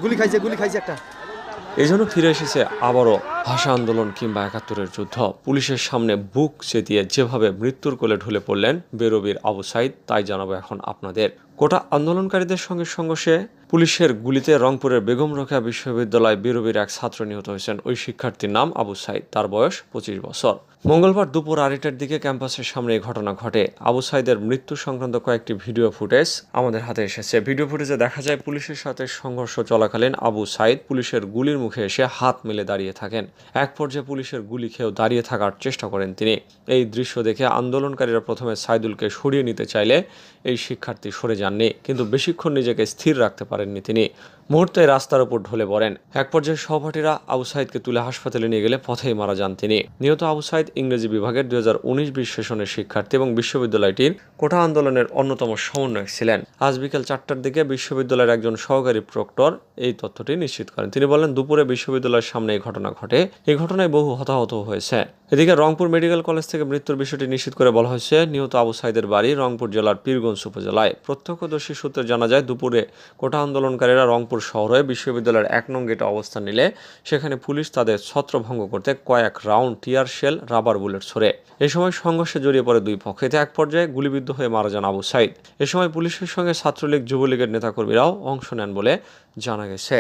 গুলি খাইছে একটা। এই জন্য ফিরে এসেছে আবারও ভাষা আন্দোলন কিংবা ৭১-এর যুদ্ধ। পুলিশের সামনে বুক চেতিয়ে যেভাবে মৃত্যুর কোলে ঢলে পড়লেন বেরবির আবু সাইদ, তাই জানাবো এখন আপনাদের। কোটা আন্দোলনকারীদের সঙ্গে সংঘর্ষে পুলিশের গুলিতে রংপুরের বেগম রোকেয়া বিশ্ববিদ্যালয় বেরবির এক ছাত্র নিহত হয়েছেন। ওই শিক্ষার্থীর নাম আবু সাইদ, তার বয়স ২৫ বছর। মঙ্গলবার দুপুর ২:৩০টার দিকে ক্যাম্পাসের সামনে এই ঘটনা ঘটে। আবু সাইদের মৃত্যু সংক্রান্ত কয়েকটি ভিডিও ফুটেজ আমাদের হাতে এসেছে। ভিডিও ফুটেজে দেখা যায় পুলিশের সাথে সংঘর্ষ চলাকালীন আবু সাইদ পুলিশের গুলির মুখে এসে হাত মেলে দাঁড়িয়ে থাকেন। এক পর্যায়ে পুলিশের গুলি খেয়েও দাঁড়িয়ে থাকার চেষ্টা করেন তিনি। এই দৃশ্য দেখে আন্দোলনকারীরা প্রথমে সাইদুলকে সরিয়ে নিতে চাইলে এই শিক্ষার্থী সরে যাননি, কিন্তু বেশিক্ষণ নিজেকে স্থির রাখতে পারেননি তিনি। মুহূর্তে রাস্তার উপর ঢলে পড়েন। এক পর্যায়ে সহপাঠীরা আবু সাইদকে তুলে হাসপাতালে নিয়ে গেলে পথেই মারা যান তিনি। নিহত আবু সাইদ ইংরেজি বিভাগের ২০১৯-২০ সেশনের শিক্ষার্থী এবং বিশ্ববিদ্যালয়টির কোটা আন্দোলনের অন্যতম সমন্বয়ক ছিলেন। আজ বিকেল ৪টার দিকে বিশ্ববিদ্যালয়ের একজন সহকারী প্রক্টর এই তথ্যটি নিশ্চিত করেন। তিনি বলেন, দুপুরে বিশ্ববিদ্যালয়ের সামনে এই ঘটনা ঘটে। এই ঘটনায় বহু হতাহত হয়েছে। এদিকে রংপুর মেডিকেল কলেজ থেকে মৃত্যুর বিষয়টি নিশ্চিত করে বলা হয়েছে, নিহত আবু সাইদের বাড়ি রংপুর জেলার পীরগঞ্জ উপজেলায়। প্রত্যক্ষদর্শী সূত্রে জানা যায়, দুপুরে কোটা আন্দোলনকারীরা রংপুর শহরে বিশ্ববিদ্যালয়ের ১ নং গেটে অবস্থান নিলে সেখানে পুলিশ তাদের ছত্রভঙ্গ করতে কয়েক round tear shell, rubber bullet ছোড়ে। এ সময় সংঘর্ষে জড়িয়ে পড়ে দুই পক্ষ। এতে এক পর্যায়ে গুলিবিদ্ধ হয়ে মারা যান আবু সাইদ। এ সময় পুলিশের সঙ্গে ছাত্রলীগ, যুবলীগের নেতাকর্মীরাও অংশ নেন বলে জানা গেছে।